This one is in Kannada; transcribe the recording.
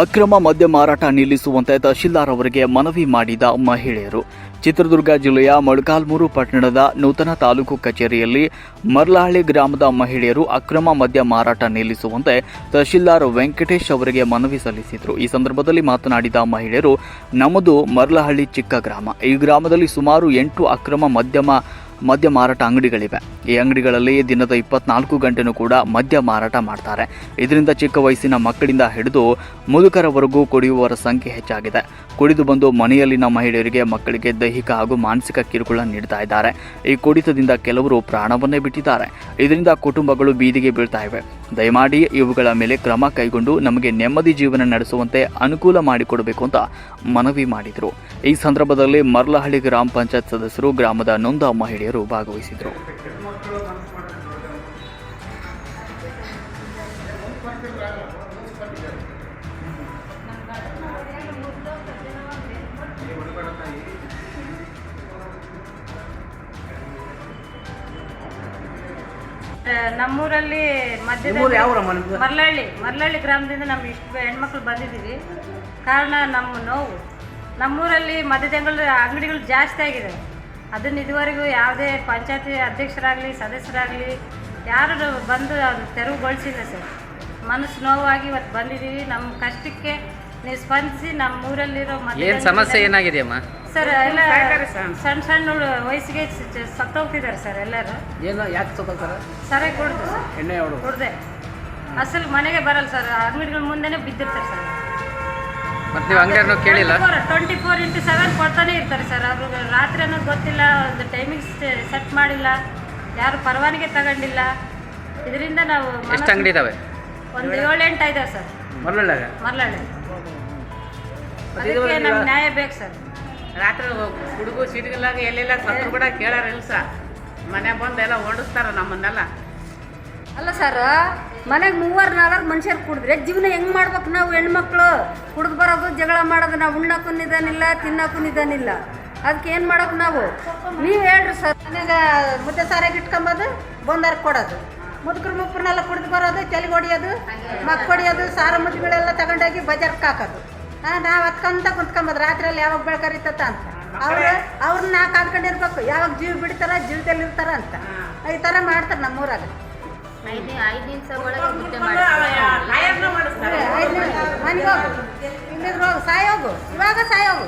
ಅಕ್ರಮ ಮದ್ಯ ಮಾರಾಟ ನಿಲ್ಲಿಸುವಂತೆ ತಹಶೀಲ್ದಾರ್ ಅವರಿಗೆ ಮನವಿ ಮಾಡಿದ ಮಹಿಳೆಯರು. ಚಿತ್ರದುರ್ಗ ಜಿಲ್ಲೆಯ ಮೊಳಕಾಲ್ಮೂರು ಪಟ್ಟಣದ ನೂತನ ತಾಲೂಕು ಕಚೇರಿಯಲ್ಲಿ ಮರ್ಲಹಳ್ಳಿ ಗ್ರಾಮದ ಮಹಿಳೆಯರು ಅಕ್ರಮ ಮದ್ಯ ಮಾರಾಟ ನಿಲ್ಲಿಸುವಂತೆ ತಹಶೀಲ್ದಾರ್ ವೆಂಕಟೇಶ್ ಅವರಿಗೆ ಮನವಿ ಸಲ್ಲಿಸಿದರು. ಈ ಸಂದರ್ಭದಲ್ಲಿ ಮಾತನಾಡಿದ ಮಹಿಳೆಯರು, ನಮ್ಮದು ಮರ್ಲಹಳ್ಳಿ ಚಿಕ್ಕ ಗ್ರಾಮ. ಈ ಗ್ರಾಮದಲ್ಲಿ ಸುಮಾರು 8 ಅಕ್ರಮ ಮದ್ಯ ಮಾರಾಟ ಅಂಗಡಿಗಳಿವೆ. ಈ ಅಂಗಡಿಗಳಲ್ಲಿ ದಿನದ 24 ಗಂಟೆನೂ ಕೂಡ ಮದ್ಯ ಮಾರಾಟ ಮಾಡ್ತಾರೆ. ಇದರಿಂದ ಚಿಕ್ಕ ವಯಸ್ಸಿನ ಮಕ್ಕಳಿಂದ ಹಿಡಿದು ಮುದುಕರವರೆಗೂ ಕುಡಿಯುವವರ ಸಂಖ್ಯೆ ಹೆಚ್ಚಾಗಿದೆ. ಕುಡಿದು ಬಂದು ಮನೆಯಲ್ಲಿನ ಮಹಿಳೆಯರಿಗೆ, ಮಕ್ಕಳಿಗೆ ದೈಹಿಕ ಹಾಗೂ ಮಾನಸಿಕ ಕಿರುಕುಳ ನೀಡ್ತಾ ಇದ್ದಾರೆ. ಈ ಕುಡಿತದಿಂದ ಕೆಲವರು ಪ್ರಾಣವನ್ನೇ ಬಿಟ್ಟಿದ್ದಾರೆ. ಇದರಿಂದ ಕುಟುಂಬಗಳು ಬೀದಿಗೆ ಬೀಳ್ತಾ ಇವೆ. ದಯಮಾಡಿ ಇವುಗಳ ಮೇಲೆ ಕ್ರಮ ಕೈಗೊಂಡು ನಮಗೆ ನೆಮ್ಮದಿ ಜೀವನ ನಡೆಸುವಂತೆ ಅನುಕೂಲ ಮಾಡಿಕೊಡಬೇಕು ಅಂತ ಮನವಿ ಮಾಡಿದರು. ಈ ಸಂದರ್ಭದಲ್ಲಿ ಮರ್ಲಹಳ್ಳಿ ಗ್ರಾಮ ಪಂಚಾಯತ್ ಸದಸ್ಯರು, ಗ್ರಾಮದ ನೊಂದ ಮಹಿಳೆಯರು ಭಾಗವಹಿಸಿದರು. ನಮ್ಮೂರಲ್ಲಿ ಮರ್ಲಹಳ್ಳಿ ಗ್ರಾಮದಿಂದ ನಮ್ಗೆ ಇಷ್ಟು ಹೆಣ್ಮಕ್ಳು ಬಂದಿದ್ದೀವಿ. ಕಾರಣ ನಮ್ಮ ನೋವು, ನಮ್ಮೂರಲ್ಲಿ ಮದ್ಯದಂಗಳ ಅಂಗಡಿಗಳು ಜಾಸ್ತಿ ಆಗಿದೆ. ಅದನ್ನು ಇದುವರೆಗೂ ಯಾವುದೇ ಪಂಚಾಯತಿ ಅಧ್ಯಕ್ಷರಾಗಲಿ ಸದಸ್ಯರಾಗಲಿ ಯಾರು ಬಂದು ತೆರವುಗೊಳಿಸಿಲ್ಲ ಸರ್. ಮನಸ್ಸು ನೋವಾಗಿ ಇವತ್ತು ಬಂದಿದ್ದೀವಿ. ನಮ್ಮ ಕಷ್ಟಕ್ಕೆ ನೀವು ಸ್ಪಂದಿಸಿ ನಮ್ಮೂರಲ್ಲಿರೋ ಏನು ಸಮಸ್ಯೆ ಏನಾಗಿದೆಯಮ್ಮ ಸರ್? ಎಲ್ಲ ಸಣ್ಣ ಸಣ್ಣ ವಯಸ್ಸಿಗೆ ಸತ್ತೋಗ್ತಿದ್ದಾರೆ ಸರ್ ಎಲ್ಲರೂ. ಏನು ಯಾಕೆ ಸತ್ತೋಗ್ತಾರೆ? ಸರಿ ಕುಡ್ದೆ ಅಸಲು ಮನೆಗೆ ಬರಲ್ಲ ಸರ್. ಅಂಗಡಿಗಳ ಮುಂದೆನೇ ಬಿದ್ದಿರ್ತಾರೆ ಸರ್. ಮತ್ತೆ ನೀವು ಅಂಗಡಿಯನ್ನು ಕೇಳಿಲ್ಲ? 24x7 ಕೊಡ್ತಾನೆ ಇರ್ತಾರೆ ಸರ್. ಅವ್ರಿಗೆ ರಾತ್ರಿ ಅನ್ನೋದು ಗೊತ್ತಿಲ್ಲ, ಒಂದು ಟೈಮಿಂಗ್ಸ್ ಸೆಟ್ ಮಾಡಿಲ್ಲ, ಯಾರು ಪರವಾನಗಿ ತಗೊಂಡಿಲ್ಲ. ಇದರಿಂದ ನಾವು ಎಷ್ಟು ಅಂಗಡಿ ಇದಾವೆ? ಒಂದು 7-8 ಇದಾವೆ ಸರ್ ಮರ್ಲಹಳ್ಳಿ. ಅದಕ್ಕೆ ನಮ್ಗೆ ನ್ಯಾಯ ಬೇಕು ಸರ್. ರಾತ್ರಿ ಹುಡುಗು ಸಿಟಿಗಲಾಗ ಎಲ್ಲೆಲ್ಲ ಸತ್ರು ಕೂಡ ಕೇಳಾರಿಲ್ಲ ಸರ್. ಮನೆ ಬಂದು ಎಲ್ಲ ಓಡಿಸ್ತಾರ ನಮ್ಮನ್ನೆಲ್ಲ. ಅಲ್ಲ ಸರ್, ಮನೆಗೆ 3-4 ಮನುಷ್ಯರು ಕುಡಿದ್ರೆ ಜೀವನ ಹೆಂಗೆ ಮಾಡ್ಬೇಕು ನಾವು? ಹೆಣ್ಮಕ್ಳು ಕುಡಿದು ಬರೋದು, ಜಗಳ ಮಾಡೋದು, ನಾವು ಉಣ್ಣಕ್ಕೂ ನಿಧಾನಿಲ್ಲ, ತಿನ್ನಕ್ಕೂ ನಿಧಾನಿಲ್ಲ. ಅದಕ್ಕೆ ಏನು ಮಾಡೋಕೆ ನಾವು? ನೀವು ಹೇಳ್ರಿ ಸರ್. ಮನೆಗೆ ಮುದ್ದೆ ಸಾರಾಗಿ ಇಟ್ಕೊಂಬೋದು, ಬಂದಾರ ಕೊಡೋದು, ಮುದುಕರನ್ನೆಲ್ಲ ಕುಡಿದು ಬರೋದು, ತೆಲಿಗೆ ಹೊಡಿಯೋದು, ಮಕ್ಕ ಹೊಡಿಯೋದು, ಸಾರ ಮುದ್ದುಗಳೆಲ್ಲ ತಗೊಂಡೋಗಿ ಬಜಾರ್ಗೆ ಹಾಕೋದು. ನಾವು ಹತ್ಕೊಂತ ಕುಂತ್ಕೊಂಬೋದು. ರಾತ್ರಿಯಲ್ಲಿ ಯಾವಾಗ ಬೆಳಕರಿತತ್ತ ಅಂತ ಅವ್ರನ್ನ ನಾವು ಕಾದ್ಕೊಂಡಿರ್ಬೇಕು. ಯಾವಾಗ ಜೀವ ಬಿಡ್ತಾರ, ಜೀವದಲ್ಲಿ ಇರ್ತಾರ ಅಂತ ಈ ಥರ ಮಾಡ್ತಾರೆ ನಮ್ಮೂರಾಗ. 5 ನಿಮಿಷ ಒಳಗೆ ಮನೆಗೆ ಹೋಗು, ಇಲ್ಲಿಗೆ ಹೋಗು, ಸಾಯೋಗು, ಇವಾಗ ಸಾಯೋಗು.